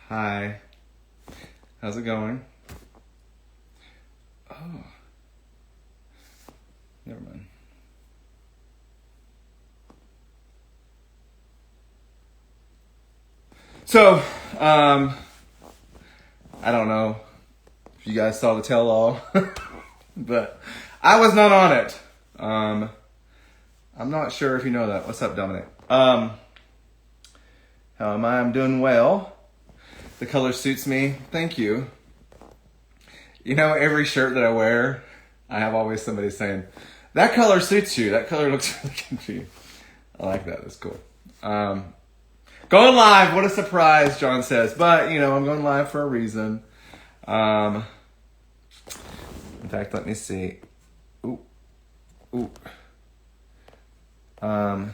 Hi. How's it going? Oh, never mind. So, I don't know if you guys saw the tell-all, but I was not on it. I'm not sure if you know that. What's up, Dominic? How am I? I'm doing well. The color suits me. Thank you. You know, every shirt that I wear, I have always somebody saying, that color suits you. That color looks really good for you. I like that. That's cool. Going live. What a surprise, John says. But, you know, I'm going live for a reason. In fact, let me see. Ooh. Ooh. I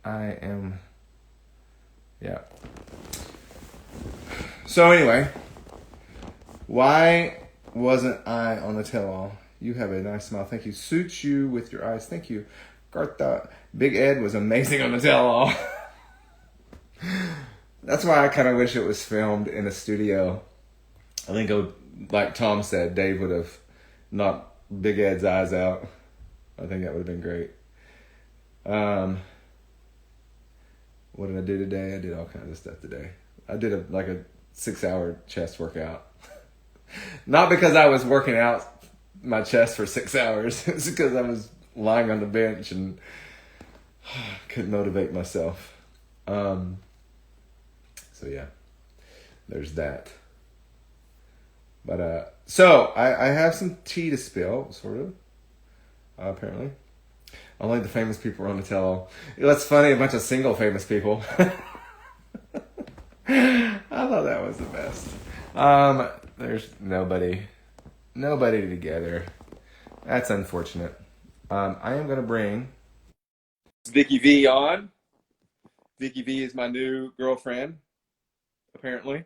am... Yeah. So anyway, why wasn't I on the tell-all? You have a nice smile. Thank you. Suits you with your eyes. Thank you. Gartha. Big Ed was amazing on the tell-all. That's why I kind of wish it was filmed in a studio. I think, like Tom said, Dave would have knocked Big Ed's eyes out. I think that would have been great. What did I do today? I did all kinds of stuff today. I did a 6-hour chest workout. Not because I was working out my chest for 6 hours. It's because I was lying on the bench and couldn't motivate myself. So yeah, there's that. But so I have some tea to spill, sort of. Apparently, only the famous people are on the tell-all. That's funny. A bunch of single famous people. I thought that was the best. There's nobody together. That's unfortunate. I am gonna bring Vicky V on. Vicky V is my new girlfriend, apparently.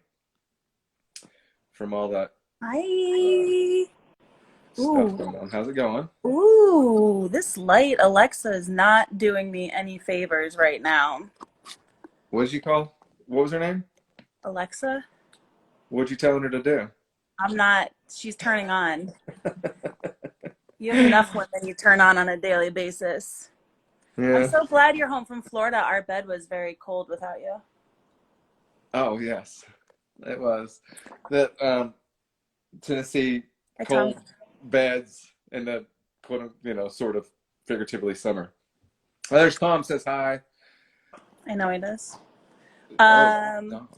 From all that Hi. stuff going on. How's it going? Ooh, this light Alexa is not doing me any favors right now. What did you call? What was her name? Alexa? What'd you tell her to do? She's turning on. You have enough women you turn on a daily basis. I'm Yeah. so glad you're home from Florida. Our bed was very cold without you. Oh yes, it was. That Tennessee Hi, Tom. cold beds in the sort of figuratively summer. Well, there's Tom says hi. I know he does. Oh, Um,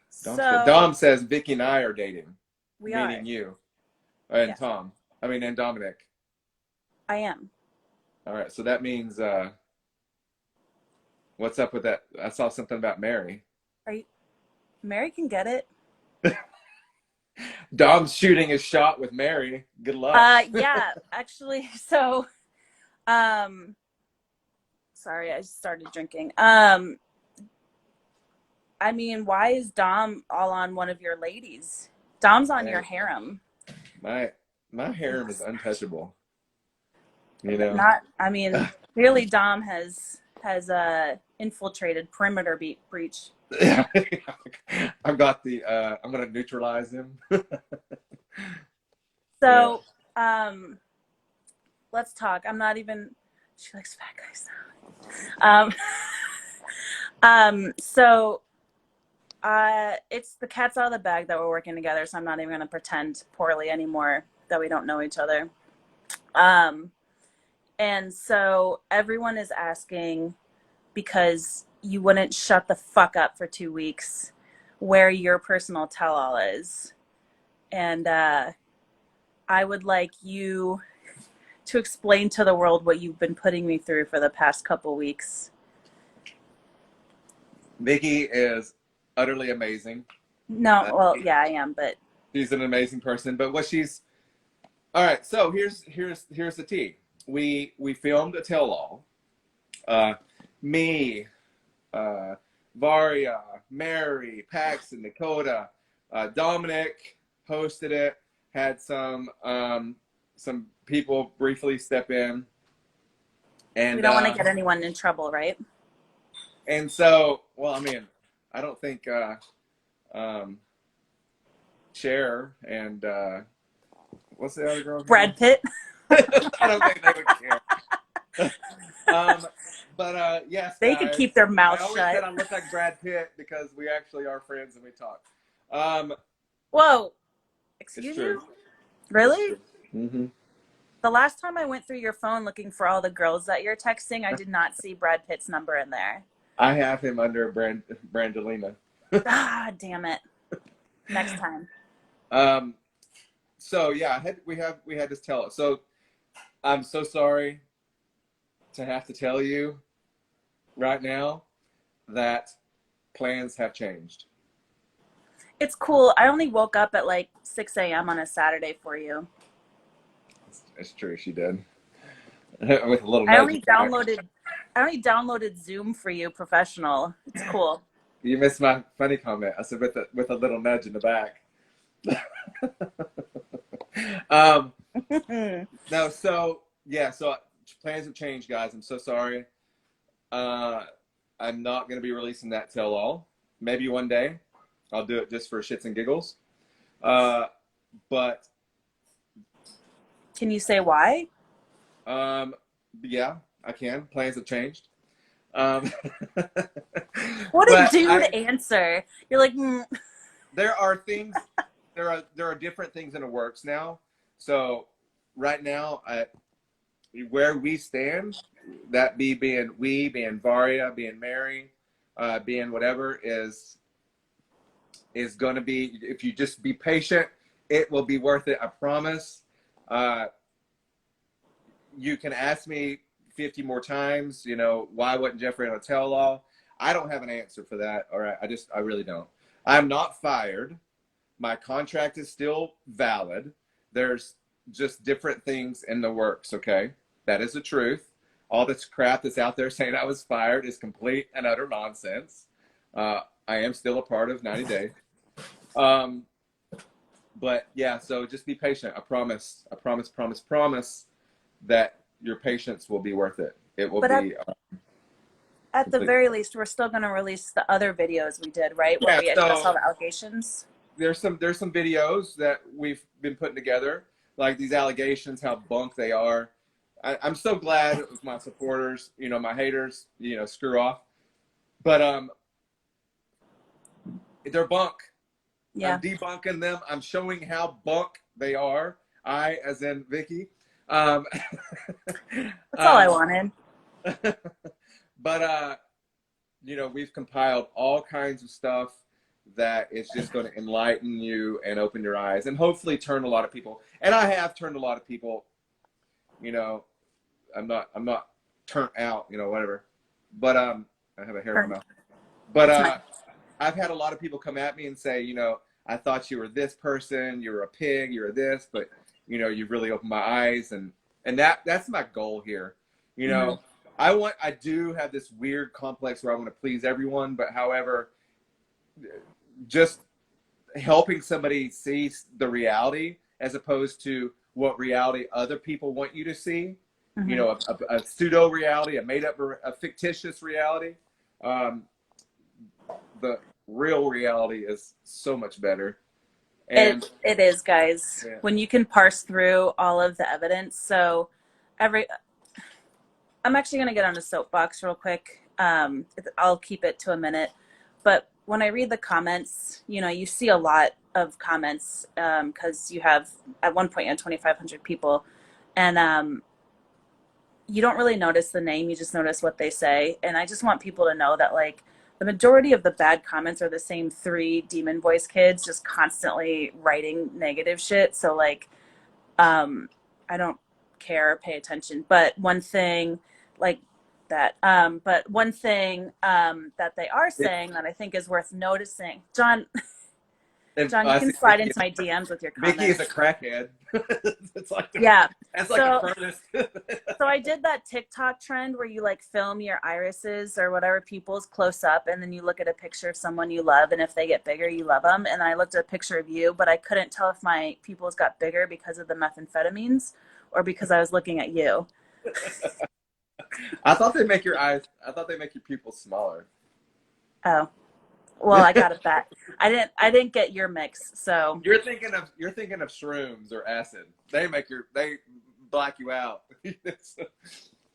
so Dom says Vicky and I are dating, we meaning are. you and Yes, Tom. I mean, and Dominic. I am. All right, so that means what's up with that? I saw something about Mary. Are you Mary can get it? Dom's shooting his shot with Mary. Good luck. Yeah, actually, so um sorry, I just started drinking. I mean, why is Dom all on one of your ladies? Dom's on your Hey, harem. my harem is untouchable. You know. Not, I mean, clearly Dom has infiltrated perimeter breach. Yeah. I've got the I'm gonna neutralize him. Yeah. So, let's talk. I'm not even. She likes fat guys. Um, so it's the cat's out of the bag that we're working together. So I'm not even gonna pretend poorly anymore that we don't know each other. And so everyone is asking, because you wouldn't shut the fuck up for 2 weeks, where your personal tell-all is. And I would like you to explain to the world what you've been putting me through for the past couple weeks. Vicky is utterly amazing. No, well, yeah, I am, but She's an amazing person. But what she's all right. So here's the tea. We filmed a tell-all. Me, Varya, Mary, Paxton, Dakota, Dominic hosted it. Had some people briefly step in, we and don't want to get anyone in trouble, right? so Well, I mean, I don't think um, Cher and what's the other girl's name? Brad Pitt. I don't think they would care. um, but yes, They could guys. keep their I mouth always shut. said I look like Brad Pitt because we actually are friends and we talk. Um, Whoa, it's excuse true. you? It's Really? true. Hmm. The last time I went through your phone looking for all the girls that you're texting, I did not see Brad Pitt's number in there. I have him under Brangelina. Ah, damn it. Next time. Um, so yeah, we had this tell. So I'm so sorry to have to tell you right now that plans have changed. It's cool. I only woke up at like 6 a.m. on a Saturday for you. It's true, she did. With a little I nudge only back. downloaded I only downloaded Zoom for you, professional. It's cool. You missed my funny comment. I said with a little nudge in the back. um, no, so yeah, so plans have changed, guys. I'm so sorry. Uh, I'm not going to be releasing that tell all. Maybe one day I'll do it just for shits and giggles. But Can you say why? um, yeah, I can. Plans have changed. Um, What a but dude answer. You're like, there are things, there are different things in the works now. So right now, where we stand, that being Varya, being Mary, being whatever is going to be. If you just be patient, it will be worth it. I promise. Uh, you can ask me 50 more times. You know, why wasn't Geoffrey on a tell-all? I don't have an answer for that. All right, I really don't. I'm not fired. My contract is still valid. There's just different things in the works. Okay, that is the truth. All this crap that's out there saying I was fired is complete and utter nonsense. I am still a part of 90 Day. But yeah, so just be patient. I promise. I promise that your patience will be worth it. It will but be at the complete. very least, we're still going to release the other videos we did, right? Where Yeah, we address all so the allegations. there's some videos that we've been putting together, like these allegations, how bunk they are. I'm so glad it was my supporters, you know, my haters, you know, screw off. But they're bunk. Yeah. I'm debunking them. I'm showing how bunk they are. I, as in Vicky. That's all I wanted. But you know, we've compiled all kinds of stuff that is just going to enlighten you and open your eyes and hopefully turn a lot of people. And I have turned a lot of people. You know, I'm not turned out. You know, whatever. But I have a hair in my mouth. But I've had a lot of people come at me and say, you know, I thought you were this person, you were a pig, you were this, but you know, you've really opened my eyes, and that's my goal here. You know, I do have this weird complex where I want to please everyone, but however, just helping somebody see the reality as opposed to what reality other people want you to see. You know, a pseudo reality, a made up, a fictitious reality. The real reality is so much better. And It is, guys. yeah. When you can parse through all of the evidence. So I'm actually going to get on a soapbox real quick. I'll keep it to a minute. But when I read the comments, you know, you see a lot of comments because you have, at one point, you had 2,500 people. And you don't really notice the name. You just notice what they say. And I just want people to know that, like, the majority of the bad comments are the same three demon voice kids just constantly writing negative shit. So, like, I don't care, pay attention. But one thing, like that, but one thing that they are saying that I think is worth noticing, John, John, you I can see slide into my DMs with your Vicky is a comments. crackhead. It's like Yeah. that's like So, a furnace. so I did that TikTok trend where you like film your irises or whatever pupils close up, and then you look at a picture of someone you love, and if they get bigger, you love them. And I looked at a picture of you, but I couldn't tell if my pupils got bigger because of the methamphetamines or because I was looking at you. I thought they make your eyes. I thought they make your pupils smaller. Oh, well, I got it back. I didn't get your mix, so You're thinking of shrooms or acid. They black you out.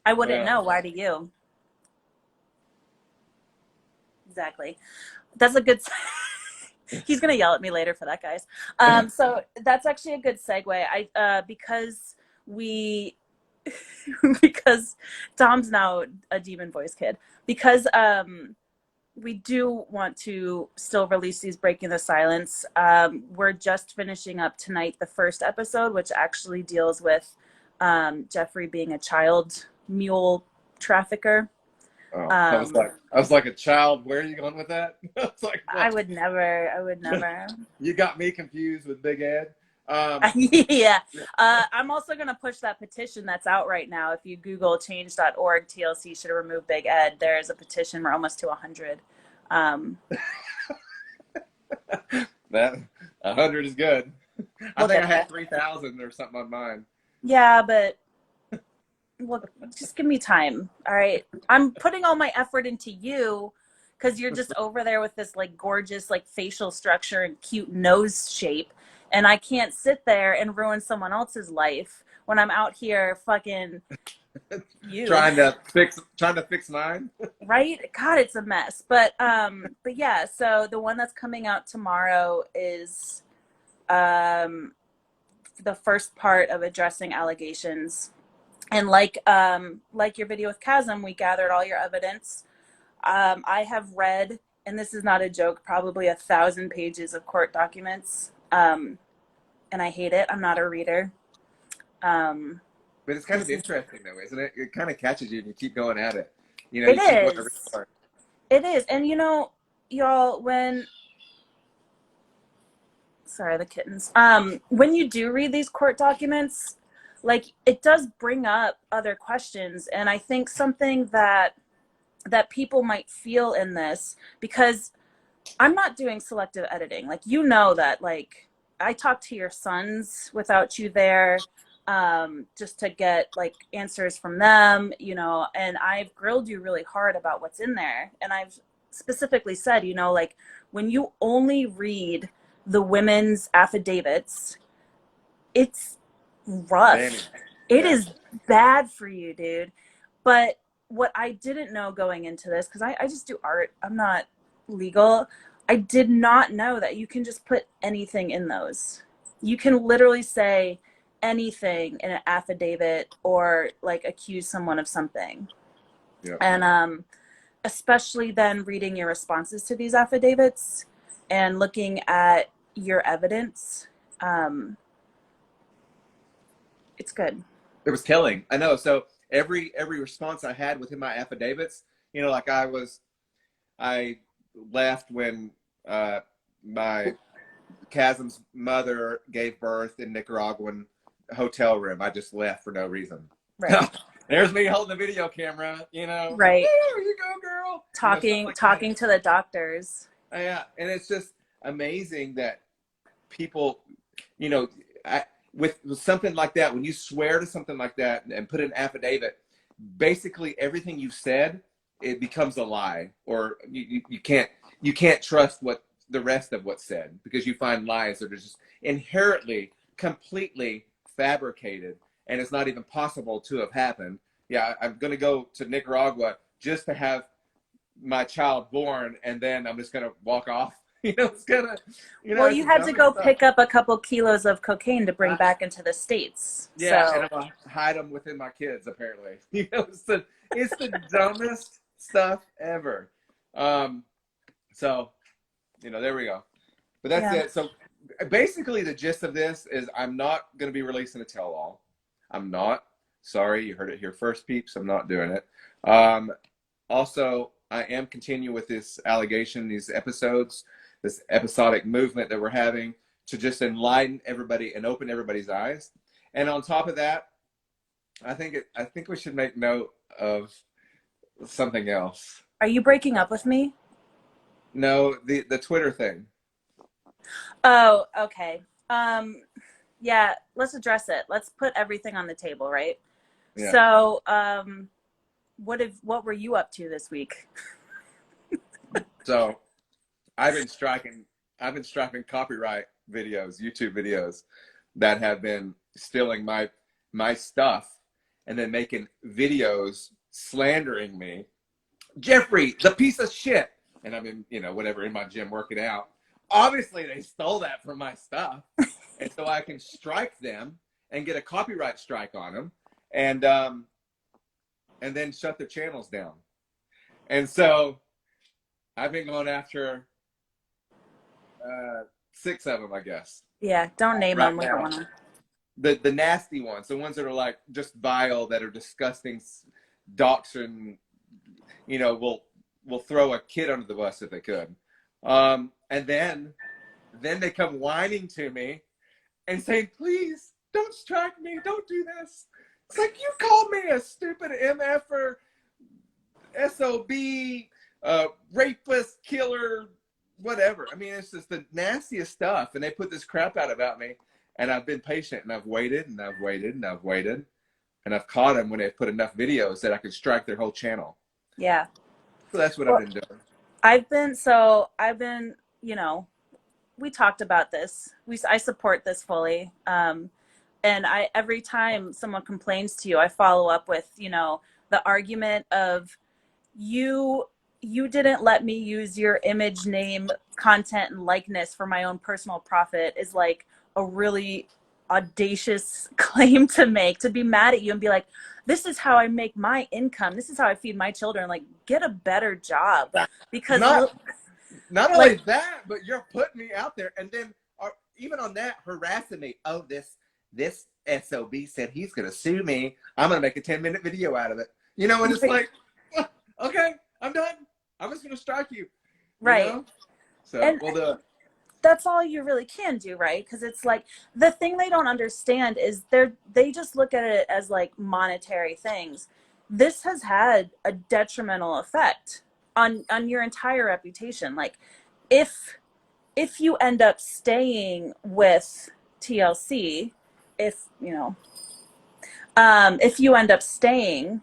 I wouldn't Well, know. Why do you? Exactly. That's a good. He's gonna yell at me later for that, guys. So that's actually a good segue. Because we because Tom's now a demon voice kid. Because we do want to still release these Breaking the Silence. We're just finishing up tonight the first episode, which actually deals with Geoffrey being a child mule trafficker. oh, Um, I was like a child. Where are you going with that? I was like, I what? would never. I would never. You got me confused with Big Ed. Um, Yeah. I'm also going to push that petition that's out right now. If you Google change.org, TLC should remove Big Ed. There's a petition. We're almost to 100. that 100 is good. I We'll think get I there. had 3,000 or something on mine. Yeah, but look, just give me time. All right. I'm putting all my effort into you because you're just over there with this like gorgeous like facial structure and cute nose shape. And I can't sit there and ruin someone else's life when I'm out here fucking you. Trying to fix mine. Right? God, it's a mess. But yeah, so the one that's coming out tomorrow is the first part of addressing allegations. And like your video with Chasm, we gathered all your evidence. I have read, and this is not a joke, probably 1,000 pages of court documents. And I hate it. I'm not a reader. But it's kind of This is interesting, though, isn't it? It kind of catches you and you keep going at it. it You keep wanting to is. restart. It is. And y'all, sorry, the kittens. When you do read these court documents, like it does bring up other questions, and I think something that people might feel in this, because I'm not doing selective editing. Like that, like I talked to your sons without you there, just to get like answers from them, and I've grilled you really hard about what's in there, and I've specifically said, like when you only read the women's affidavits, it's Damning. rough. It Yeah. is bad for you, dude. But what I didn't know going into this, because I just do art, I'm not legal. I did not know that you can just put anything in those. You can literally say anything in an affidavit or like accuse someone of something. Yeah. And especially then reading your responses to these affidavits and looking at your evidence, it's good. It was telling. I know. So every response I had within my affidavits, like I left when my Chasm's mother gave birth in Nicaraguan hotel room. I just left for no reason. Right. There's me holding the video camera, Right. Woo, you go, girl. Talking to the doctors. Yeah, and it's just amazing that people, you know, with something like that, when you swear to something like that and put an affidavit, basically everything you've said, it becomes a lie, or you can't trust what the rest of what's said, because you find lies that are just inherently completely fabricated, and it's not even possible to have happened. Yeah, I'm going to go to Nicaragua just to have my child born, and then I'm just going to walk off. It's gonna. Well, you had to go pick up a couple kilos of cocaine to bring back into the States. Yeah, so. and I'm gonna hide them within my kids. Apparently, it's the dumbest stuff ever. So, there we go. But that's it. So, basically, the gist of this is I'm not going to be releasing a tell-all. I'm not. Sorry, you heard it here first, peeps. I'm not doing it. Also, I am continuing with this allegation, these episodes, this episodic movement that we're having to just enlighten everybody and open everybody's eyes. And on top of that, I think we should make note of something else. Are you breaking up with me? No, the Twitter thing. Oh, okay. Yeah, let's address it. Let's put everything on the table, right? Yeah. So, what were you up to this week? So I've been striking copyright videos, YouTube videos that have been stealing my stuff and then making videos slandering me. Jeffrey, the piece of shit. And I'm in, whatever, in my gym working out. Obviously, they stole that from my stuff. And so I can strike them and get a copyright strike on them and then shut their channels down. And so I've been going after 6 of them, I guess. Yeah, don't name right them. We now. don't want to. The nasty ones, the ones that are like just vile, that are disgusting, doctrine, will throw a kid under the bus if they could. And then they come whining to me and saying, please, don't strike me, don't do this. It's like, you called me a stupid MFer, SOB, rapist, killer, whatever. I mean, it's just the nastiest stuff. And they put this crap out about me. And I've been patient, and I've waited, and I've waited, and I've waited. And I've caught them when they've put enough videos that I could strike their whole channel. Yeah. So that's what I've been doing. I've been, we talked about this. I support this fully. And every time someone complains to you, I follow up with, the argument of you didn't let me use your image, name, content, and likeness for my own personal profit is like a really audacious claim to make, to be mad at you and be like, this is how I make my income. This is how I feed my children. Like, get a better job. Because not only that, but you're putting me out there, and then even on that, harassing me. Oh, this SOB said he's going to sue me. I'm going to make a 10-minute video out of it. And it's like, okay, I'm done. I'm just going to strike you. Right. So we'll do it. That's all you really can do, right? Because it's like, the thing they don't understand is they just look at it as like monetary things. This has had a detrimental effect on your entire reputation. Like, if you end up staying with TLC, if you end up staying,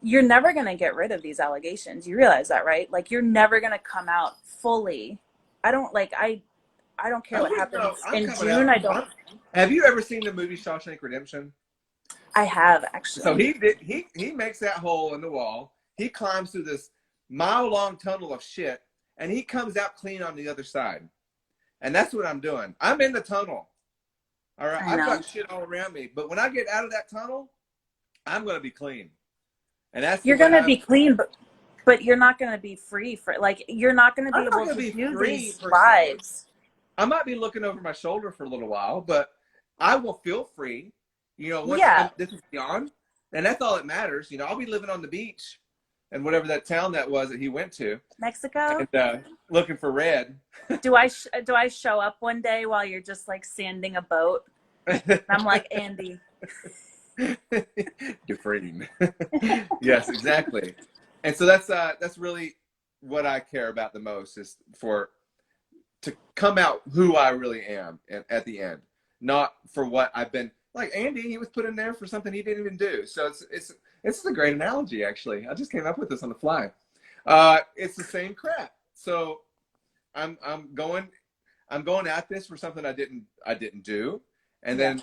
you're never going to get rid of these allegations. You realize that, right? Like, you're never going to come out fully. I don't care what happens in June. Have you ever seen the movie Shawshank Redemption? I have, actually. So he makes that hole in the wall. He climbs through this mile-long tunnel of shit, and he comes out clean on the other side. And that's what I'm doing. I'm in the tunnel. All right, I've got shit all around me, but when I get out of that tunnel, I'm going to be clean. And that's you're going to be clean, but you're not going to be free for, like, you're not going to be able to do these lives. I might be looking over my shoulder for a little while, but I will feel free. Once this is beyond, and that's all that matters. I'll be living on the beach and whatever that town that was that he went to. Mexico? And looking for red. Do I show up one day while you're just like sanding a boat? And I'm like, Andy. Dufresne. Yes, exactly. And so that's really what I care about the most, is to come out who I really am at the end, not for what I've been. Like Andy, he was put in there for something he didn't even do. So it's a great analogy, actually. I just came up with this on the fly. It's the same crap. So I'm going at this for something I didn't do, and then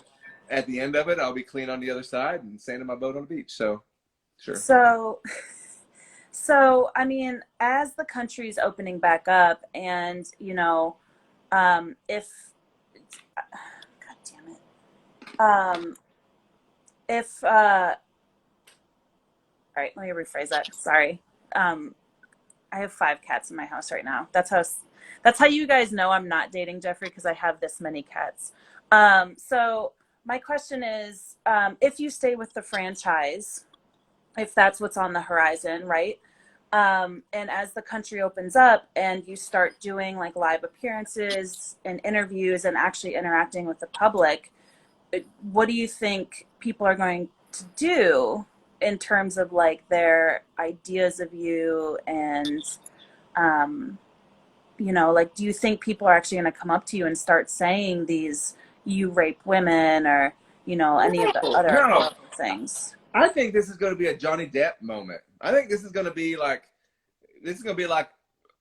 at the end of it, I'll be clean on the other side and sanding my boat on the beach. So, sure. So I mean, as the country's opening back up, and if God damn it, if all right, let me rephrase that. Sorry. I have 5 cats in my house right now. That's how you guys know I'm not dating Jeffrey, because I have this many cats. So my question is, if you stay with the franchise, if that's what's on the horizon, right? And as the country opens up and you start doing like live appearances and interviews and actually interacting with the public, what do you think people are going to do in terms of like their ideas of you? And, like, do you think people are actually going to come up to you and start saying these, you rape women, or, any of the other things? I think this is going to be a Johnny Depp moment. I think this is going to be like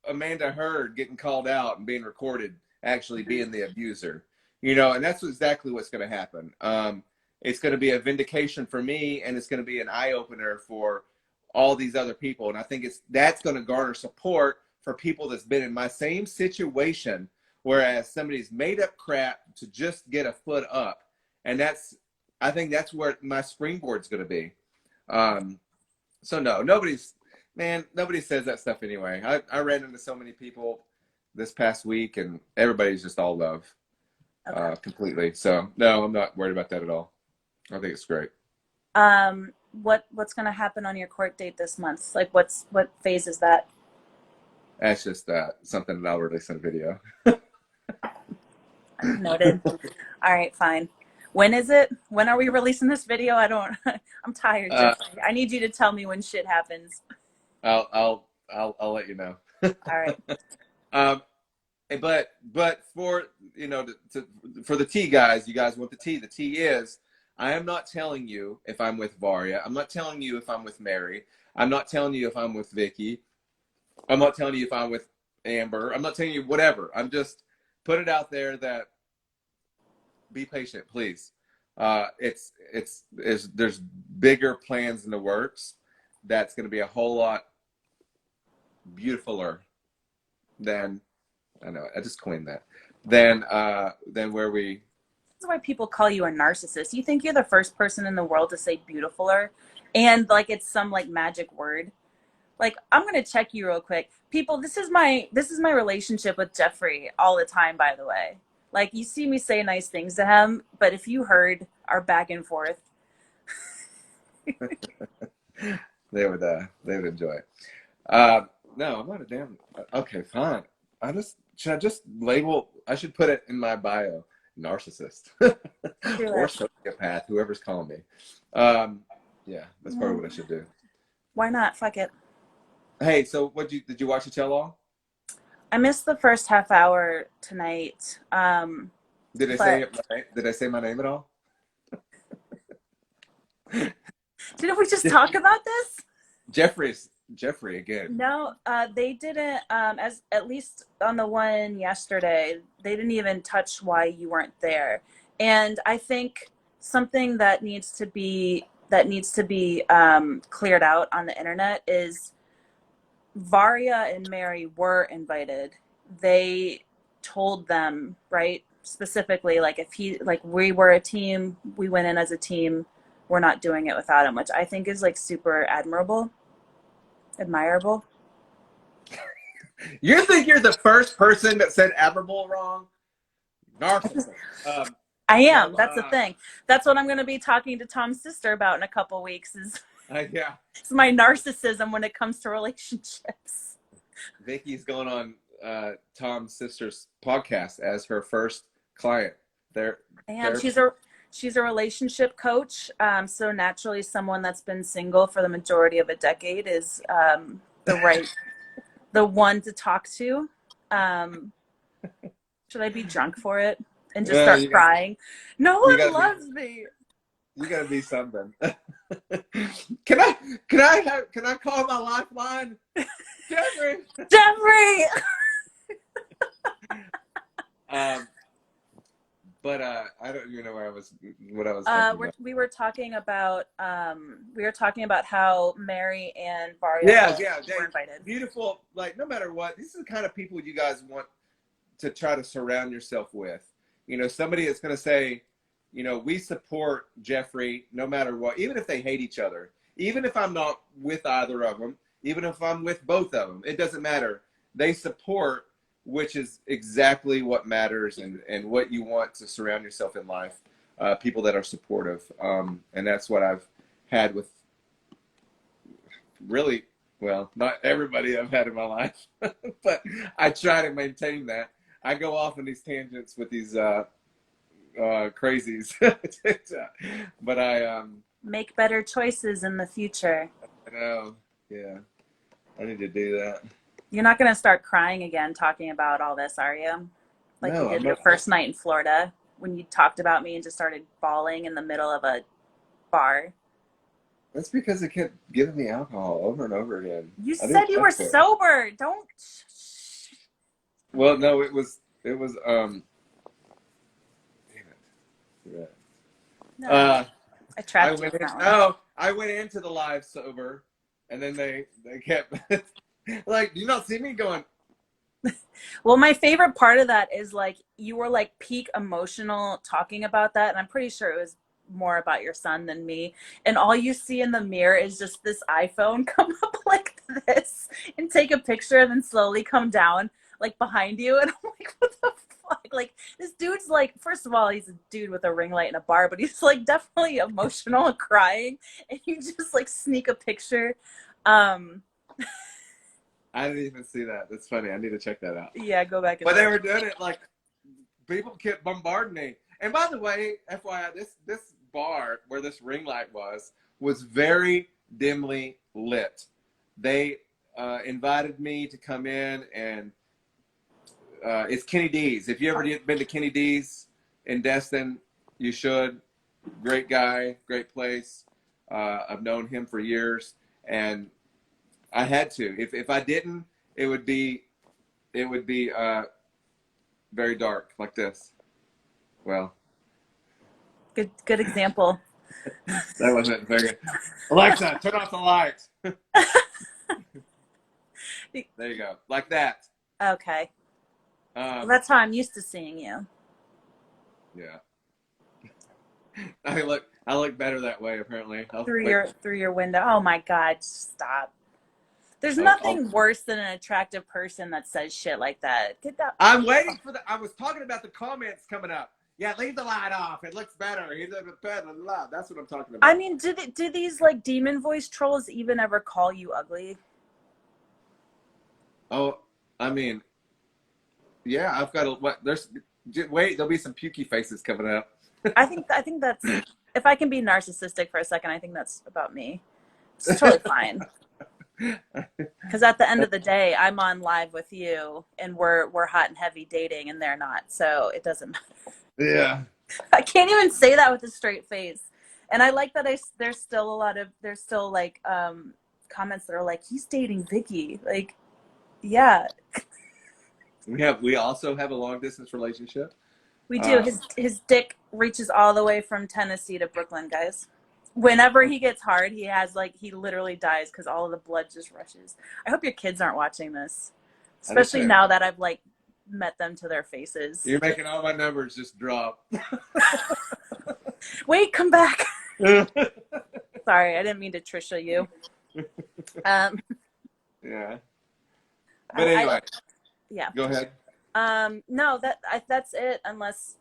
Amanda Heard getting called out and being recorded actually being the abuser, you know, and that's exactly what's going to happen. It's going to be a vindication for me, and it's going to be an eye opener for all these other people. And I think that's going to garner support for people that's been in my same situation, whereas somebody's made up crap to just get a foot up. And I think that's where my springboard's going to be. So no, nobody says that stuff anyway. I ran into so many people this past week, and everybody's just all love, completely. So no, I'm not worried about that at all. I think it's great. What's going to happen on your court date this month? Like, what phase is that? That's just something that I'll release in a video. Noted. All right, fine. When is it? When are we releasing this video? I'm tired, Geoffrey. I need you to tell me when shit happens. I'll let you know. All right. But for, you know, for the tea guys, you guys want the tea. The tea is, I am not telling you if I'm with Varya. I'm not telling you if I'm with Mary. I'm not telling you if I'm with Vicky. I'm not telling you if I'm with Amber. I'm not telling you whatever. I'm just put it out there that be patient, please. There's bigger plans in the works. That's going to be a whole lot beautifuler than, I know, I just coined that, than where we. This is why people call you a narcissist. You think you're the first person in the world to say beautifuler, and like it's some like magic word. Like, I'm gonna check you real quick, people. This is my relationship with Geoffrey all the time. By the way, like, you see me say nice things to him, but if you heard our back and forth, they would enjoy it. No, I'm not a damn. Okay, fine. Should I just label? I should put it in my bio. Narcissist or sociopath, whoever's calling me. Yeah, that's probably what I should do. Why not? Fuck it. Hey, so did you watch the tell-all? I missed the first half hour tonight. Did I say my name at all? Didn't we just talk about this? Geoffrey again. No, they didn't. As at least on the one yesterday, they didn't even touch why you weren't there. And I think something that needs to be cleared out on the internet is Varya and Mary were invited. They told them, right, specifically, like, if we were a team, we went in as a team. We're not doing it without him, which I think is like super admirable. You think you're the first person that said admirable wrong? Narcissist. I am. That's the thing. That's what I'm going to be talking to Tom's sister about in a couple weeks. Yeah. It's my narcissism when it comes to relationships. Vicky's going on Tom's sister's podcast as her first client. She's a relationship coach. So naturally, someone that's been single for the majority of a decade is the one to talk to. Should I be drunk for it and just start crying? No one loves me. You gotta be something. Can I call my lifeline? Geoffrey. But I don't even know what I was talking about. We were talking about how Mary and Varya were invited. Beautiful. Like, no matter what, these are the kind of people you guys want to try to surround yourself with. You know, somebody that's going to say, you know, we support Geoffrey no matter what, even if they hate each other, even if I'm not with either of them, even if I'm with both of them, it doesn't matter. They support, which is exactly what matters, and what you want to surround yourself in life, people that are supportive. And that's what I've had with really, well, not everybody I've had in my life, but I try to maintain that. I go off on these tangents with these crazies, but I make better choices in the future. I know, yeah, I need to do that. You're not going to start crying again talking about all this, are you? Like you did your first night in Florida when you talked about me and just started bawling in the middle of a bar. That's because they kept giving me alcohol over and over again. You said you were sober. Don't. Well, no, damn it. Yeah. No, I I trapped you went in. apparently. No, I went into the live sober, and then they kept like, do you not see me going? Well, my favorite part of that is like you were like peak emotional talking about that, and I'm pretty sure it was more about your son than me. And all you see in the mirror is just this iPhone come up like this and take a picture and then slowly come down like behind you. And I'm like, what the fuck? Like this dude's like, first of all, he's a dude with a ring light and a bar, but he's like definitely emotional and crying, and you just like sneak a picture. Um, I didn't even see that. That's funny. I need to check that out. yeah, go back and But they look. were doing it like people kept bombarding me. And by the way, FYI, this bar where this ring light was very dimly lit. They invited me to come in, and it's Kenny D's. If you ever been to Kenny D's in Destin, you should. Great guy, great place. I've known him for years, and I had to. If I didn't, it would be very dark like this. Well, Good example. that wasn't very good. Alexa, turn off the lights. There you go, like that. Okay. Well, Um, that's how I'm used to seeing you. yeah, I look better that way. Apparently, I'll Through like. your window. Oh my God, stop. There's I'll, nothing worse than an attractive person that says shit like that. Get that. I'm waiting for the. I was talking about the comments coming up. Yeah, leave the light off. It looks better. He's a bed and loud. That's what I'm talking I about. mean, do these like demon voice trolls even ever call you ugly? Oh, I mean, yeah, I've got a what? Wait. There'll be some pukey faces coming up. I think that's, if I can be narcissistic for a second, I think that's about me. It's totally fine. Because at the end of the day, I'm on live with you, and we're hot and heavy dating, and they're not. So it doesn't matter. Yeah. I can't even say that with a straight face. And I like that there's still like comments that are like, he's dating Vicky. Like, yeah, We also have a long distance relationship. we do. Uh, His dick reaches all the way from Tennessee to Brooklyn, guys. Whenever he gets hard, he literally dies because all of the blood just rushes. I hope your kids aren't watching this, I just especially now that I've like met them to their faces. You're making all my numbers just drop. Wait, come back. Sorry, I didn't mean to Trisha you. Yeah. But anyway, Yeah. go ahead. No, that's it. Unless,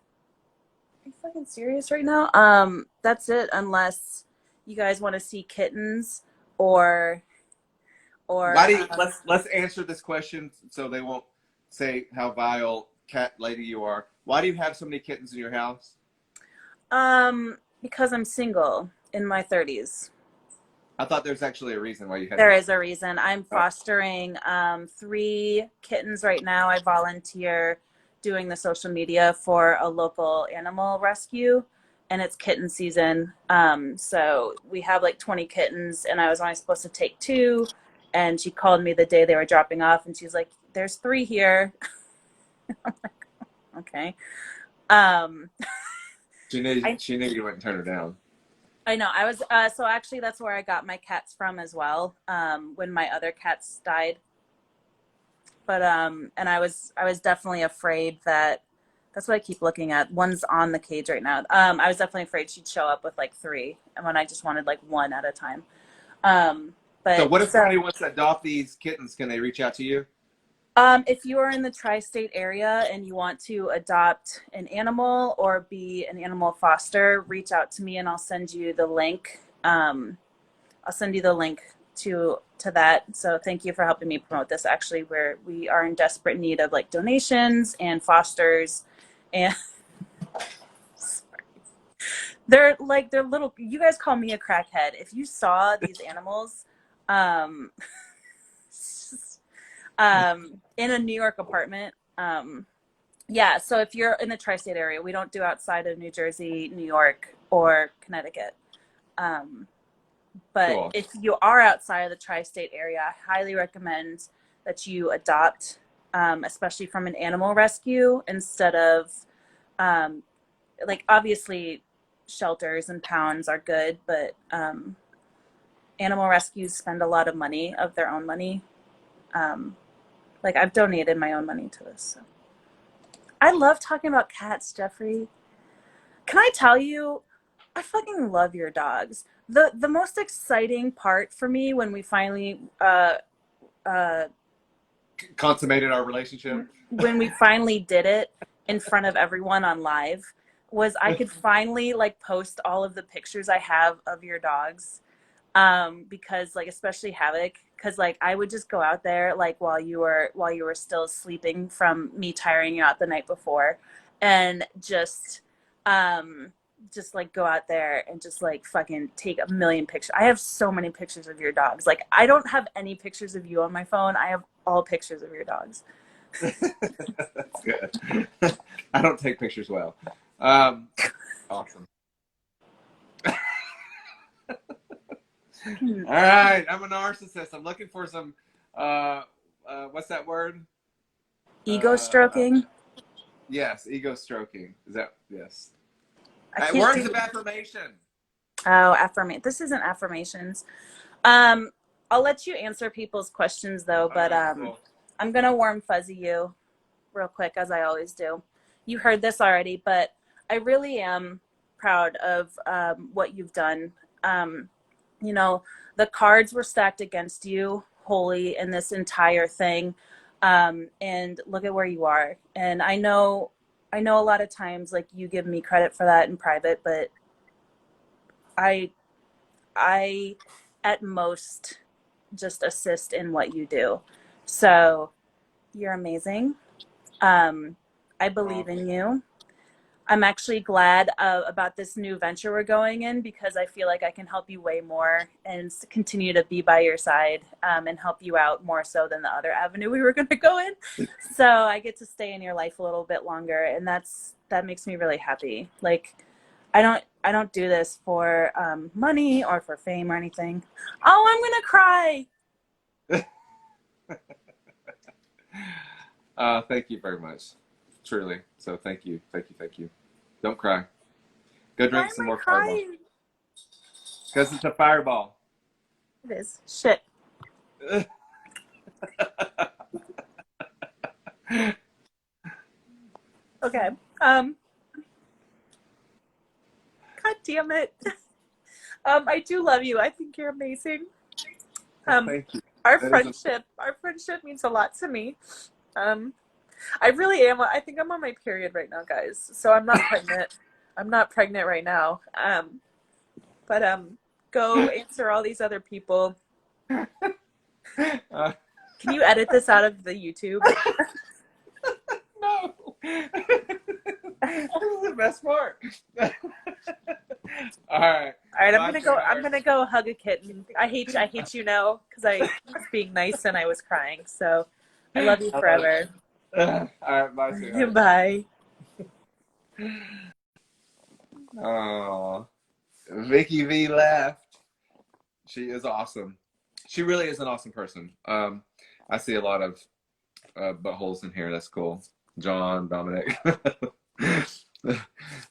are you fucking serious right now? That's it. Unless you guys want to see kittens or Why do you, let's answer this question so they won't say how vile cat lady you are. Why do you have so many kittens in your house? because I'm single in my 30s. I thought there's actually a reason why you had. There is a reason. I'm fostering 3 kittens right now. I volunteer doing the social media for a local animal rescue, and it's kitten season. So we have like 20 kittens, and I was only supposed to take 2. And she called me the day they were dropping off, and she's like, "There's 3 here." I'm like, okay. She knew you wouldn't turn her down. I know. I was so actually that's where I got my cats from as well. When my other cats died, but and I was definitely afraid that that's what I keep looking at. One's on the cage right now. I was definitely afraid she'd show up with like 3, and when I just wanted like 1 at a time. So But what if somebody wants to adopt these kittens? Can they reach out to you? if you are in the tri-state area and you want to adopt an animal or be an animal foster, reach out to me and I'll send you the link. I'll send you the link to that. So thank you for helping me promote this. Actually, we are in desperate need of like donations and fosters, and they're little. You guys call me a crackhead. If you saw these animals, um, in a New York apartment. Yeah, so if you're in the tri-state area, we don't do outside of New Jersey, New York, or Connecticut. But Cool. if you are outside of the tri-state area, I highly recommend that you adopt. especially from an animal rescue, instead of like, obviously shelters and pounds are good, but animal rescues spend a lot of money of their own money. Like, I've donated my own money to this. So. I love talking about cats, Geoffrey. Can I tell you, I fucking love your dogs. The most exciting part for me when we finally uh, Consummated our relationship. when we finally did it in front of everyone on live was I could finally like post all of the pictures I have of your dogs. Because like, especially Havoc, because like I would just go out there like while you were still sleeping from me tiring you out the night before, and just like go out there and just like fucking take a million pictures. I have so many pictures of your dogs. Like, I don't have any pictures of you on my phone. I have all pictures of your dogs. That's good. I don't take pictures well. Awesome. All right, I'm a narcissist. I'm looking for some. What's that word? Ego stroking. Yes, ego stroking. Is that yes? I can't Words do. of affirmation. Oh, affirmation. This isn't affirmations. I'll let you answer people's questions though, but Cool. I'm gonna warm fuzzy you real quick, as I always do. You heard this already, but I really am proud of what you've done. You know, the cards were stacked against you wholly in this entire thing, and look at where you are. And I know a lot of times like you give me credit for that in private, but I I at most just assist in what you do. So you're amazing. I believe in you. I'm actually glad about this new venture we're going in, because I feel like I can help you way more and continue to be by your side, and help you out more so than the other avenue we were going to go in. So I get to stay in your life a little bit longer, and that makes me really happy. Like, I don't do this for money or for fame or anything. Oh, I'm gonna cry. Thank you very much. Truly. So thank you. Thank you. Thank you. Don't cry. Go Why drink am some I more Fireball. crying? Because it's a Fireball. It is shit. Okay. God damn it. I do love you. I think you're amazing. Thank you. Our That is friendship means a lot to me. I really am. I think I'm on my period right now, guys. So I'm not pregnant. I'm not pregnant right now. But go answer all these other people. Can you edit this out of the YouTube? No. This is the best part. All right. All right, I'm gonna go hug a kitten. I hate you now because I was being nice and I was crying. So I love you forever. All right. Bye, sweetheart. Bye. Oh, Vicky V left. She is awesome. She really is an awesome person. I see a lot of buttholes in here. That's cool. John, Dominic.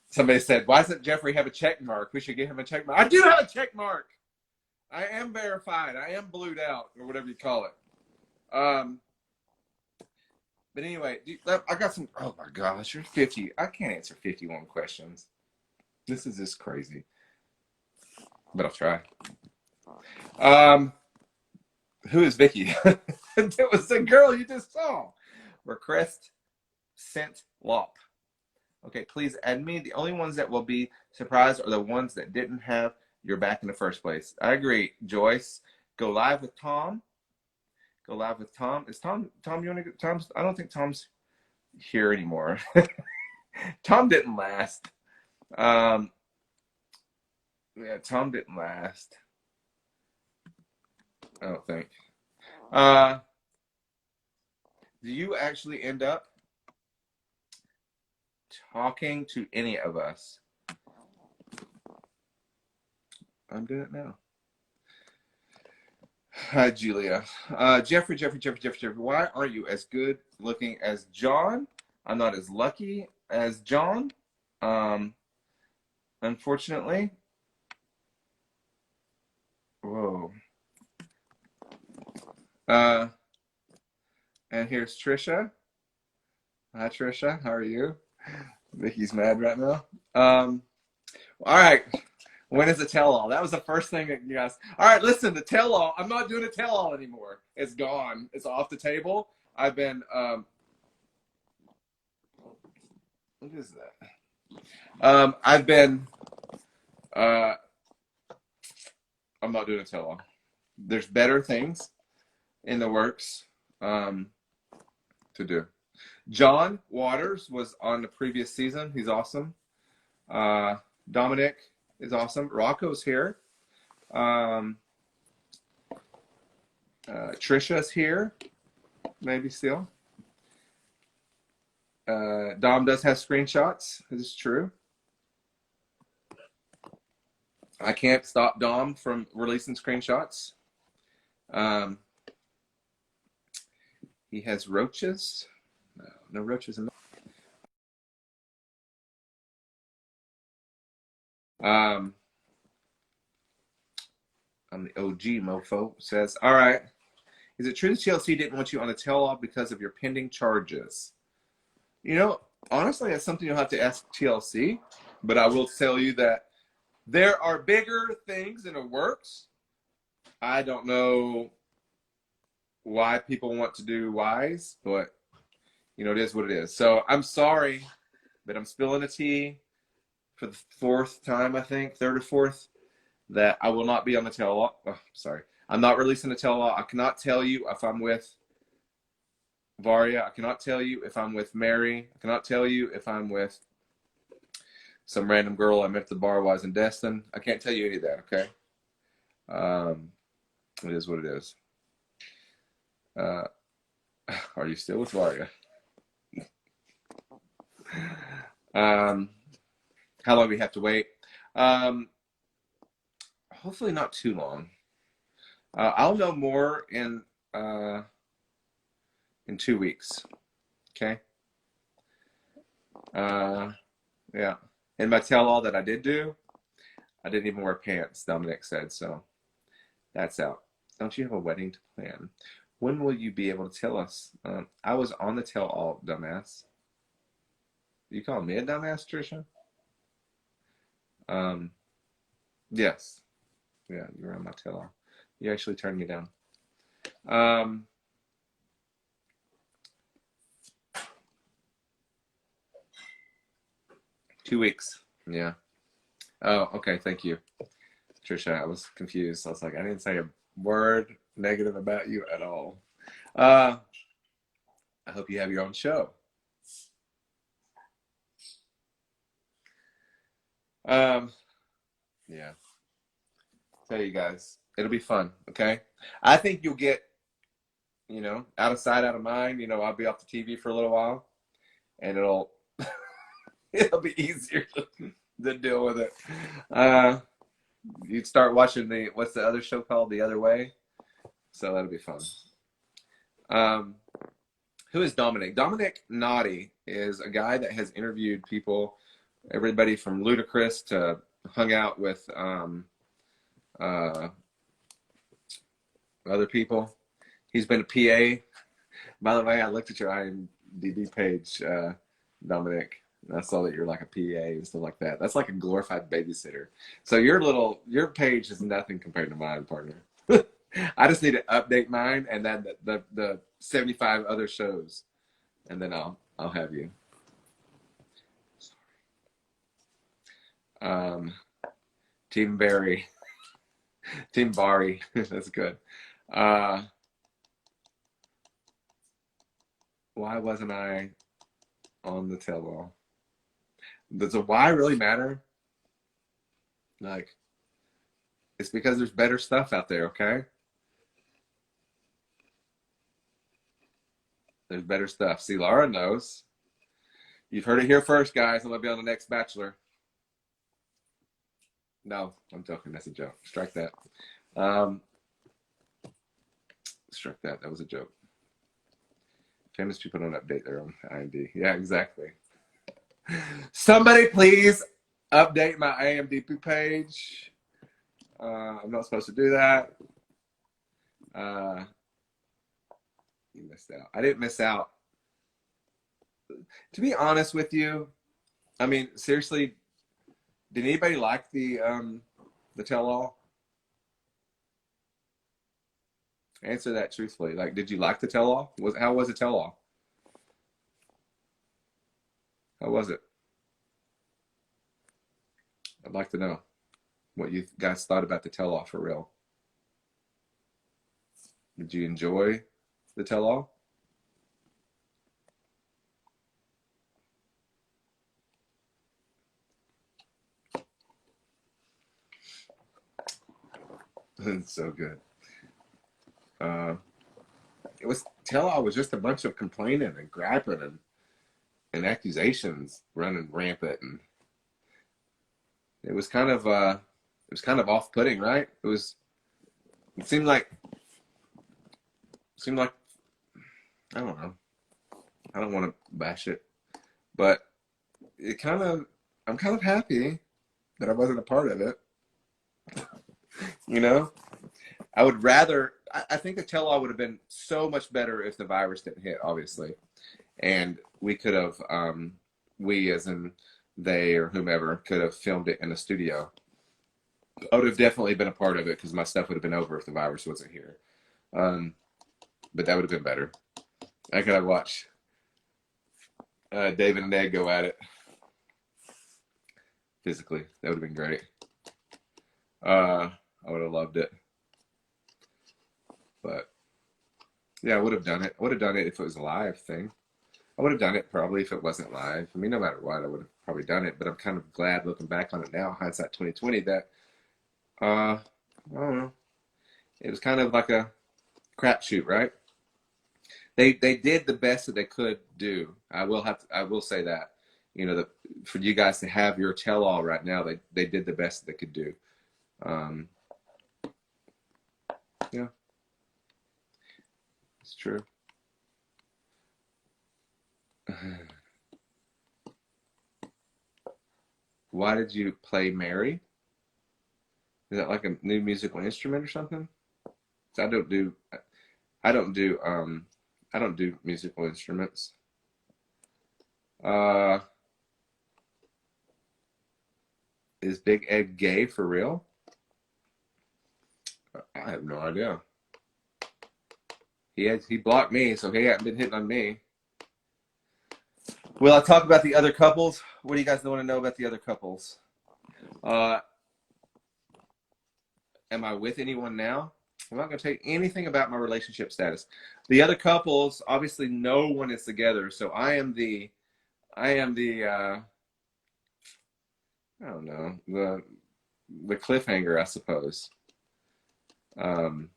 Somebody said, "Why doesn't Geoffrey have a check mark? We should give him a check mark." I do have a check mark. I am verified. I am blued out, or whatever you call it. But anyway, I got some. Oh my gosh, you're 50. I can't answer 51 questions. This is just crazy. But I'll try. Who is Vicky? It was the girl you just saw. Request sent Lop. Okay, please add me. The only ones that will be surprised are the ones that didn't have your back in the first place. I agree, Joyce. Go live with Tom. Go live with Tom. Is Tom? You want to? Tom's. I don't think Tom's here anymore. Tom didn't last. Yeah, Tom didn't last. I don't think. Do you actually end up talking to any of us? I'm doing it now. Hi, Julia. Jeffrey. Why aren't you as good looking as John? I'm not as lucky as John. Um, Unfortunately. Whoa. Uh, and here's Trisha. Hi, Trisha. How are you? Vicky's mad right now. All right. When is the tell-all? That was the first thing that you guys. All right, listen. The tell-all. I'm not doing a tell-all anymore. It's gone. It's off the table. I've been. What is that? I've been. Uh, I'm not doing a tell-all. There's better things in the works to do. John Waters was on the previous season. He's awesome. Dominic is awesome. Rocco's here. Trisha's here. Maybe still. Dom does have screenshots. This is true. I can't stop Dom from releasing screenshots. He has roaches. No roaches in there. I'm the OG mofo. Says, all right. Is it true that TLC didn't want you on a tell-all because of your pending charges? You know, honestly, that's something you'll have to ask TLC. But I will tell you that there are bigger things in the works. I don't know why people want to do whys, but you know, it is what it is. So I'm sorry that I'm spilling the tea for the fourth time, I think, third or fourth, that I will not be on the tell-all. Oh, sorry. I'm not releasing the tell-all. I cannot tell you if I'm with Varya. I cannot tell you if I'm with Mary. I cannot tell you if I'm with some random girl I met at the bar while I was in Destin. I can't tell you any of that, okay? It is what it is. Are you still with Varya? How long do we have to wait? Hopefully not too long. I'll know more in 2 weeks. Okay. Yeah. And my tell-all that I did do, I didn't even wear pants, Dominic said. So that's out. Don't you have a wedding to plan? When will you be able to tell us? I was on the tell-all, dumbass. You call me a dumbass, Trisha? Yes. Yeah, you're on my tell-all. You actually turned me down. 2 weeks. Yeah. Oh, okay. Thank you, Trisha. I was confused. I was like, I didn't say a word negative about you at all. I hope you have your own show. Yeah. Tell you guys, it'll be fun. Okay. I think you'll get, you know, out of sight, out of mind. You know, I'll be off the TV for a little while, and it'll be easier to deal with it. You'd start watching what's the other show called? The Other Way. So that'll be fun. Who is Dominic? Dominic Naughty is a guy that has interviewed people, everybody from Ludacris to hung out with other people. He's been a PA. By the way, I looked at your IMDb page, Dominic. And I saw that you're like a PA and stuff like that. That's like a glorified babysitter. So your page is nothing compared to mine, partner. I just need to update mine and then the 75 other shows, and then I'll have you. Team Barry, Team Bari. That's good. Why wasn't I on the tell-all? Does a why really matter? Like, it's because there's better stuff out there, okay? There's better stuff. See, Laura knows. You've heard it here first, guys. I'm going to be on the next Bachelor. No, I'm joking. That's a joke. Strike that. struck that. That was a joke. Famous people don't update their own IMDb. Yeah, exactly. Somebody please update my IMDb page. I'm not supposed to do that. You missed out. I didn't miss out. To be honest with you, I mean, seriously, did anybody like the tell-all? Answer that truthfully. Like, did you like the tell-all? How was the tell-all? How was it? I'd like to know what you guys thought about the tell-all for real. Did you enjoy the tell-all? It's so good. It was tell-all was just a bunch of complaining and griping and accusations running rampant, and it was kind of off-putting, right? It seemed like I don't know. I don't want to bash it, but I'm kind of happy that I wasn't a part of it. You know, I would rather. I think the tell-all would have been so much better if the virus didn't hit, obviously, and we could have, we as in they or whomever, could have filmed it in a studio. I would have definitely been a part of it because my stuff would have been over if the virus wasn't here. But that would have been better. I could have watched David and Ned go at it physically. That would have been great. I would have loved it. But yeah, I would have done it. I would have done it if it was a live thing. I would have done it probably if it wasn't live. I mean, no matter what, I would have probably done it. But I'm kind of glad looking back on it now, hindsight 2020, that I don't know. It was kind of like a crapshoot, right? They did the best that they could do. I will say that. You know, for you guys to have your tell-all right now, they did the best that they could do. Yeah, it's true. Why did you play Mary? Is that like a new musical instrument or something? I don't do I don't do I don't do musical instruments. Uh is Big Ed gay for real? I have no idea. He blocked me, so he hasn't been hitting on me. Will I talk about the other couples? What do you guys want to know about the other couples? Am I with anyone now? I'm not going to tell you anything about my relationship status. The other couples, obviously, no one is together. So I am the I don't know, the cliffhanger, I suppose. You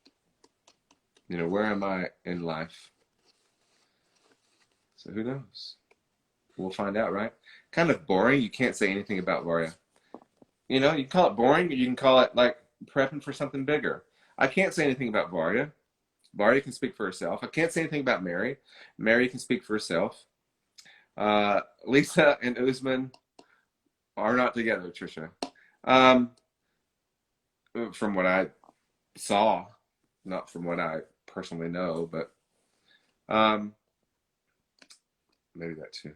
know, where am I in life? So who knows? We'll find out, right? Kind of boring. You can't say anything about Varya. You know, you can call it boring, or you can call it like prepping for something bigger. I can't say anything about Varya. Varya can speak for herself. I can't say anything about Mary. Mary can speak for herself. Lisa and Usman are not together, Trisha. From what I saw, not from what I personally know, but maybe that too.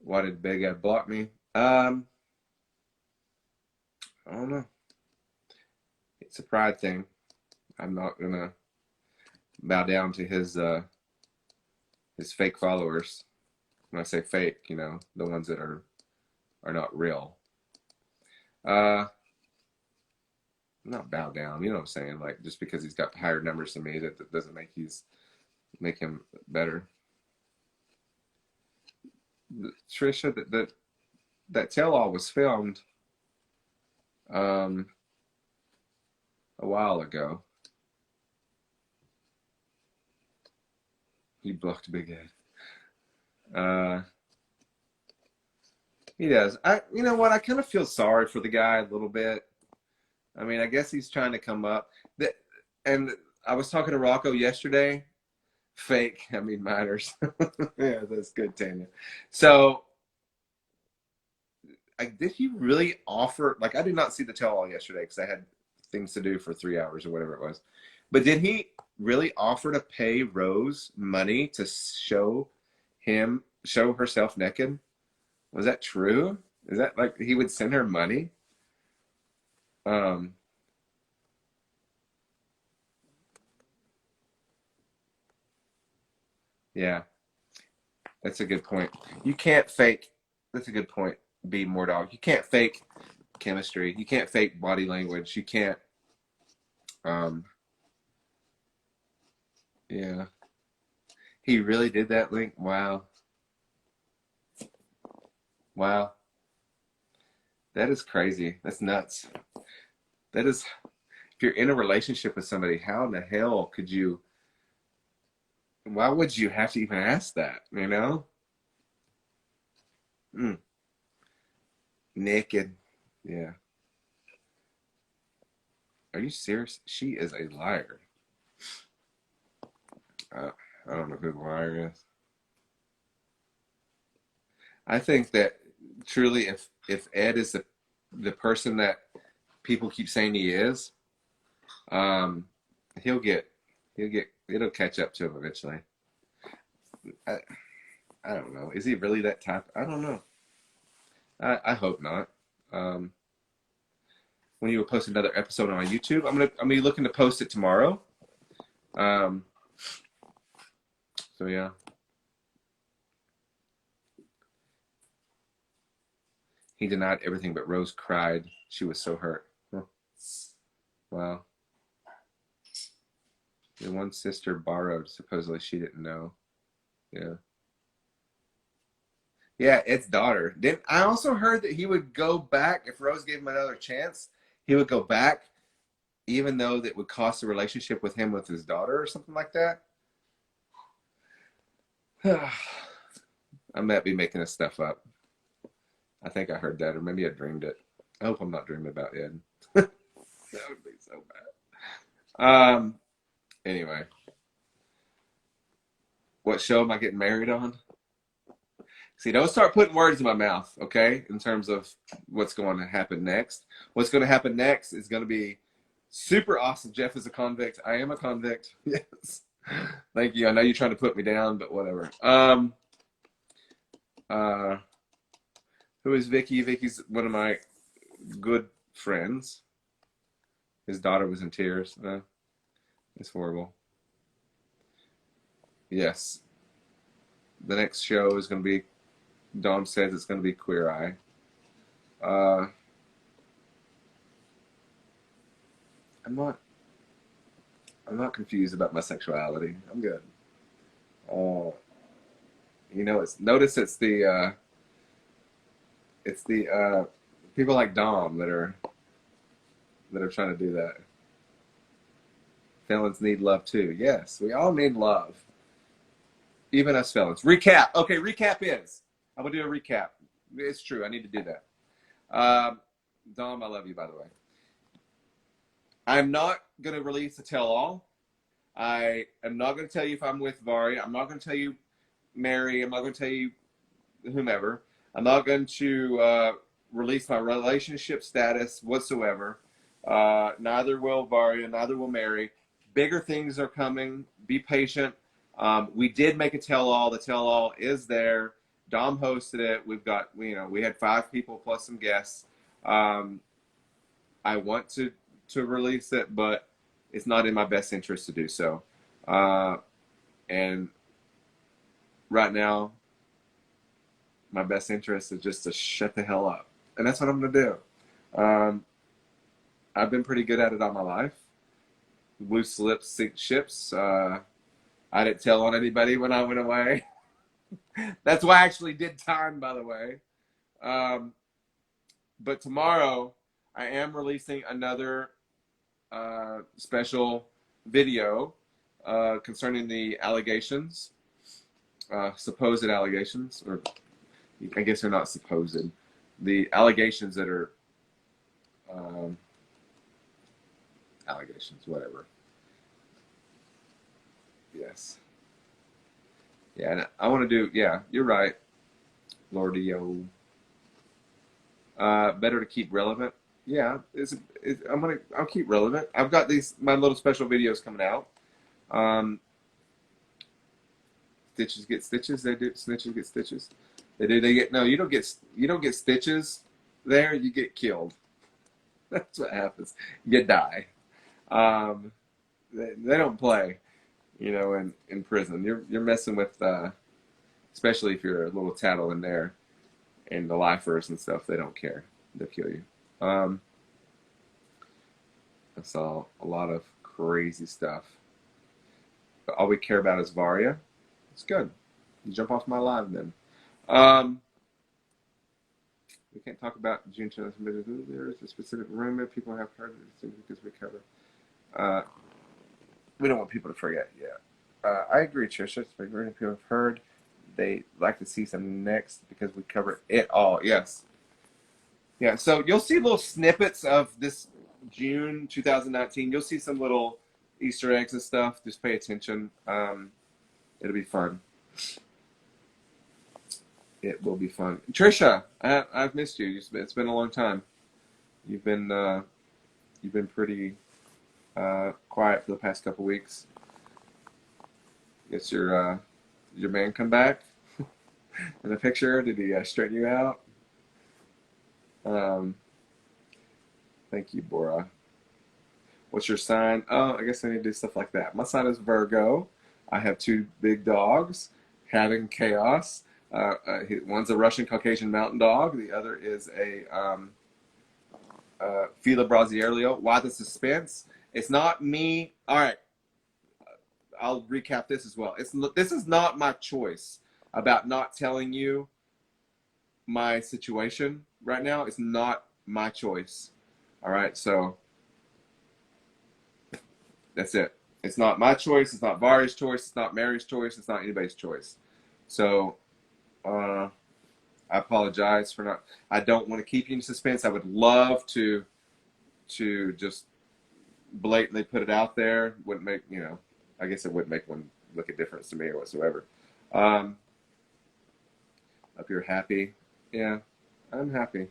Why did Big Ed block me? I don't know. It's a pride thing. I'm not gonna bow down to his fake followers. When I say fake, you know, the ones that are not real. Not bow down, you know what I'm saying? Like, just because he's got higher numbers than me, that doesn't make him better. Trisha, that tell-all was filmed a while ago. He blocked Big Ed. He does. You know what? I kind of feel sorry for the guy a little bit. I mean, I guess he's trying to come up. And I was talking to Rocco yesterday. Fake, I mean minors. Yeah, that's good, Tanya. So, did he really offer? Like, I did not see the tell-all yesterday because I had things to do for 3 hours or whatever it was. But did he really offer to pay Rose money to show herself naked? Was that true? Is that like he would send her money? Um, yeah, that's a good point. You can't fake. That's a good point. Be more dog. You can't fake chemistry. You can't fake body language. You can't. Um, yeah, he really did that, Link. Wow, wow, that is crazy. That's nuts. That is. If you're in a relationship with somebody, how in the hell could you? Why would you have to even ask that? You know? Mm, naked. Yeah. Are you serious? She is a liar. Uh, I don't know who the liar is. I think that truly, if Ed is the person that people keep saying he is, um, he'll get it'll catch up to him eventually. I, I don't know. Is he really that type? I don't know. I hope not. Um, when you will post another episode on YouTube, I'm gonna be looking to post it tomorrow. Um, so yeah. He denied everything, but Rose cried. She was so hurt. Huh. Wow. The one sister borrowed. Supposedly she didn't know. Yeah. Yeah, it's daughter. Then I also heard that he would go back if Rose gave him another chance. He would go back, even though that would cost the relationship with him with his daughter or something like that. I might be making this stuff up. I think I heard that, or maybe I dreamed it. I hope I'm not dreaming about Ed. That would be so bad. Anyway, what show am I getting married on? See, don't start putting words in my mouth, okay? In terms of what's going to happen next. What's going to happen next is going to be super awesome. Jeff is a convict. I am a convict. Yes. Thank you. I know you're trying to put me down, but whatever. Uh, who is Vicky? Vicky's one of my good friends. His daughter was in tears. It's horrible. Yes. The next show is going to be, Dom says it's going to be Queer Eye. I'm not confused about my sexuality. I'm good. Notice it's the people like Dom that are trying to do that. Felons need love too. Yes, we all need love. Even us felons. Recap. Okay, recap is. I'm gonna do a recap. It's true. I need to do that. Dom, I love you, by the way. I'm not gonna release a tell-all. I am not gonna tell you if I'm with Varya. I'm not gonna tell you Mary. I'm not gonna tell you whomever. I'm not going to release my relationship status whatsoever. Neither will Varya, neither will Mary. Bigger things are coming. Be patient. We did make a tell-all. The tell-all is there. Dom hosted it. We had 5 people plus some guests. I want to release it, but it's not in my best interest to do so. And right now, my best interest is just to shut the hell up. And that's what I'm going to do. I've been pretty good at it all my life. Loose lips sink ships. I didn't tell on anybody when I went away. That's why I actually did time, by the way. But tomorrow, I am releasing another special video concerning the allegations, supposed allegations, or I guess they're not supposed. The allegations that are allegations, whatever. Yes. Yeah, and I want to do. Yeah, you're right, Lordio. Better to keep relevant. Yeah, I'll keep relevant. I've got my little special videos coming out. Um, Stitches get stitches. They do. Snitches get stitches. They do. They get no. You don't get stitches. There, you get killed. That's what happens. You die. Um, they don't play. In prison, you're messing with. Especially if you're a little tattle in there, and the lifers and stuff. They don't care. They'll kill you. Um, I saw a lot of crazy stuff. But all we care about is Varya. It's good. You jump off my live then. Um, we can't talk about June 2000. There is a specific rumor people have heard because we cover. Uh, we don't want people to forget. Yeah, I agree, Trisha. It's people have heard. They like to see something next because we cover it all. Yes. Yeah. So you'll see little snippets of this June 2019. You'll see some little Easter eggs and stuff. Just pay attention. It'll be fun. It will be fun. Trisha, I've missed you. It's been a long time. You've been pretty quiet for the past couple weeks. Guess your man come back in the picture? Did he straighten you out? Thank you, Bora. What's your sign? Oh, I guess I need to do stuff like that. My sign is Virgo. I have 2 big dogs having chaos. One's a Russian Caucasian mountain dog. The other is a Fila Brasileiro. Why the suspense? It's not me. All right. I'll recap this as well. This is not my choice about not telling you my situation right now. It's not my choice. All right. So that's it. It's not my choice. It's not Varya's choice. It's not Mary's choice. It's not anybody's choice. So I apologize for not. I don't want to keep you in suspense. I would love to just blatantly put it out there. Wouldn't make I guess it wouldn't make one look a difference to me or whatsoever. Hope you're happy. Yeah, I'm happy.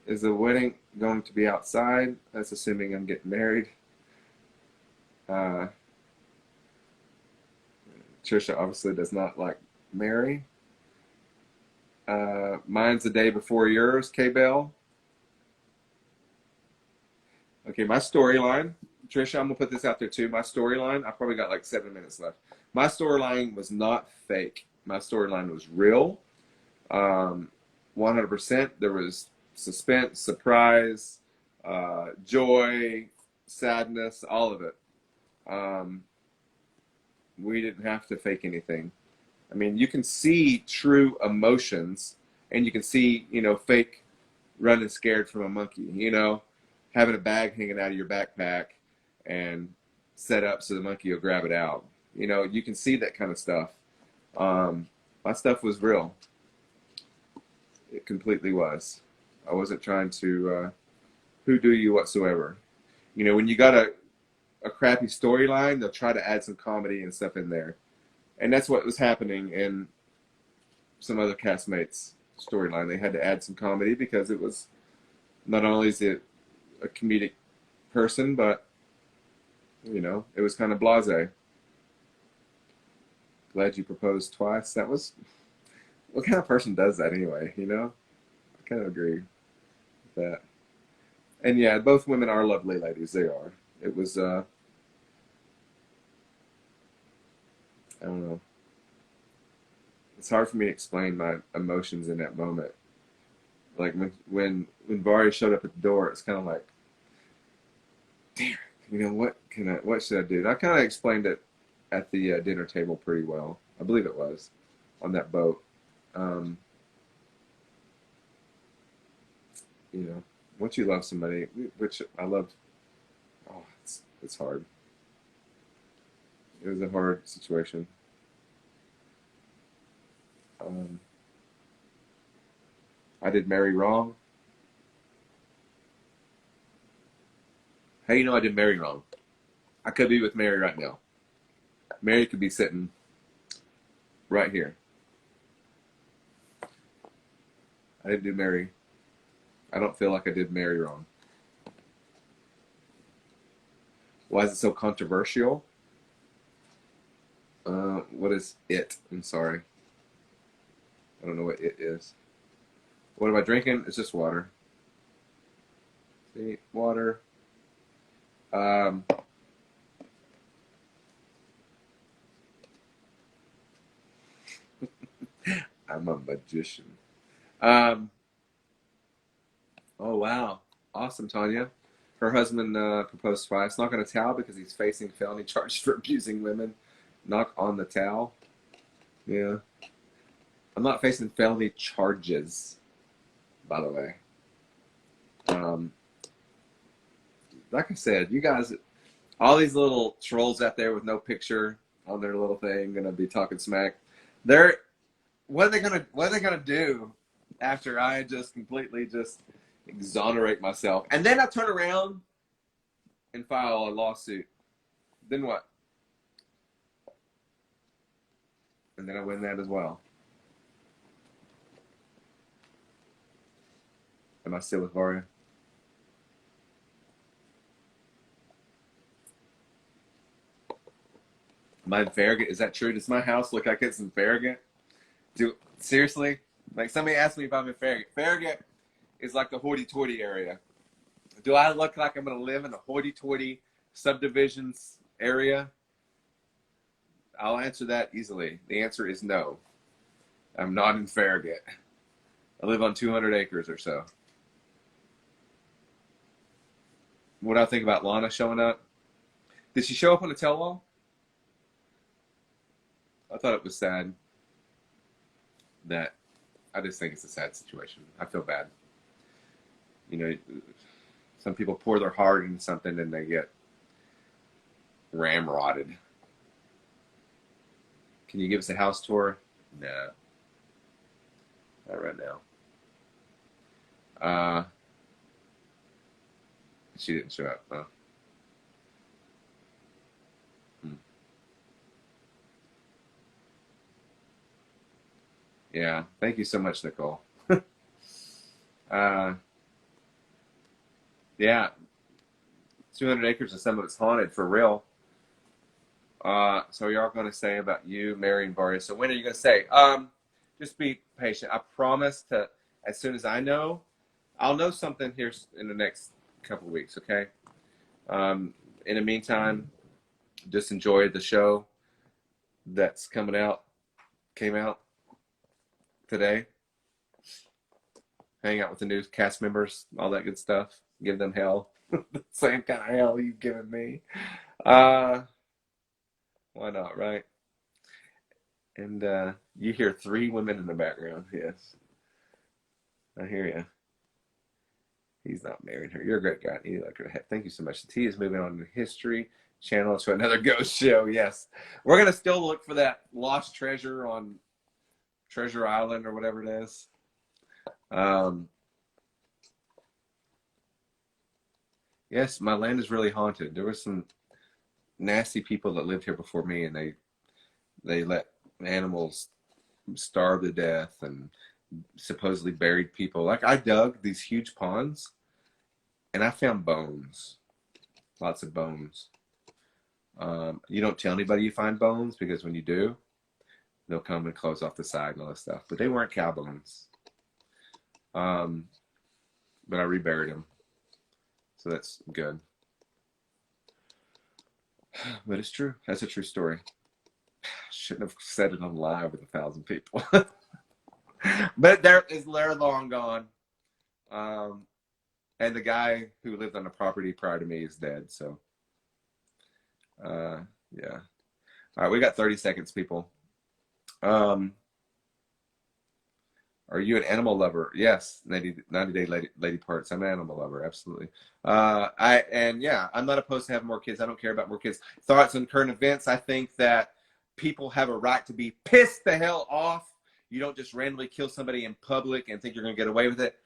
Is the wedding going to be outside? That's assuming I'm getting married. Trisha obviously does not like Mary. Mine's the day before yours, K-Bell. Okay, my storyline. Trisha, I'm going to put this out there too. My storyline, I probably got like 7 minutes left. My storyline was not fake. My storyline was real. 100%. There was suspense, surprise, joy, sadness, all of it. We didn't have to fake anything. I mean, you can see true emotions, and you can see, fake running scared from a monkey, having a bag hanging out of your backpack and set up so the monkey will grab it out. You can see that kind of stuff. My stuff was real. It completely was. I wasn't trying to hoodoo you whatsoever. When you got a crappy storyline, they'll try to add some comedy and stuff in there. And that's what was happening in some other castmates' storyline. They had to add some comedy because it was not only is it a comedic person, but it was kind of blasé. Glad you proposed twice. That was what kind of person does that anyway? I kind of agree with that. And yeah, both women are lovely ladies. They are. It was I don't know. It's hard for me to explain my emotions in that moment. Like when Varya showed up at the door, it's kind of like, damn, what should I do? And I kind of explained it at the dinner table pretty well. I believe it was on that boat. Once you love somebody, which I loved, it's hard. It was a hard situation. I did Mary wrong. How do you know I did Mary wrong? I could be with Mary right now. Mary could be sitting right here. I didn't do Mary. I don't feel like I did Mary wrong. Why is it so controversial? What is it? I'm sorry. I don't know what it is. What am I drinking? It's just water. See, water. I'm a magician. Oh wow, awesome, Tanya. Her husband proposed twice. Knock on a towel because he's facing felony charges for abusing women. Knock on the towel. Yeah. I'm not facing felony charges, by the way. Like I said, you guys, all these little trolls out there with no picture on their little thing, gonna be talking smack. What are they gonna do after I just completely just exonerate myself? And then I turn around and file a lawsuit. Then what? And then I win that as well. Am I still with Varya? Am I in Farragut? Is that true? Does my house look like it's in Farragut? Seriously? Like somebody asked me if I'm in Farragut. Farragut is like the hoity-toity area. Do I look like I'm going to live in a hoity-toity subdivisions area? I'll answer that easily. The answer is no. I'm not in Farragut. I live on 200 acres or so. What do I think about Lana showing up? Did she show up on the tell-all? I thought it was sad. I just think it's a sad situation. I feel bad. You know, some people pour their heart into something and they get ramrodded. Can you give us a house tour? No. Not right now. She didn't show up, huh? Yeah, thank you so much, Nicole. Yeah, 200 acres and some of it's haunted for real. So y'all going to say about you, Mary and Varya. So when are you going to say? Just be patient. I promise to, as soon as I know, I'll know something here in the next couple of weeks, okay? In the meantime, just enjoy the show that's came out today. Hang out with the new cast members, all that good stuff. Give them hell. The same kind of hell you've given me. Why not, right? And you hear 3 women in the background. Yes. I hear you. He's not married her. You're a great guy. You like her. Thank you so much. The T is moving on to History Channel to another ghost show. Yes. We're going to still look for that lost treasure on Treasure Island or whatever it is. Yes, my land is really haunted. There were some nasty people that lived here before me, and they let animals starve to death and supposedly buried people. Like I dug these huge ponds, and I found bones, lots of bones. You don't tell anybody you find bones because when you do, they'll come and close off the side and all that stuff. But they weren't cow bones. But I reburied them. So that's good. But it's true. That's a true story. Shouldn't have said it on live with 1,000 people. But they're long gone. And the guy who lived on the property prior to me is dead. So, yeah. All right, we got 30 seconds, people. Are you an animal lover? Yes, 90-day lady parts. I'm an animal lover, absolutely. I'm not opposed to having more kids. I don't care about more kids. Thoughts on current events? I think that people have a right to be pissed the hell off. You don't just randomly kill somebody in public and think you're going to get away with it.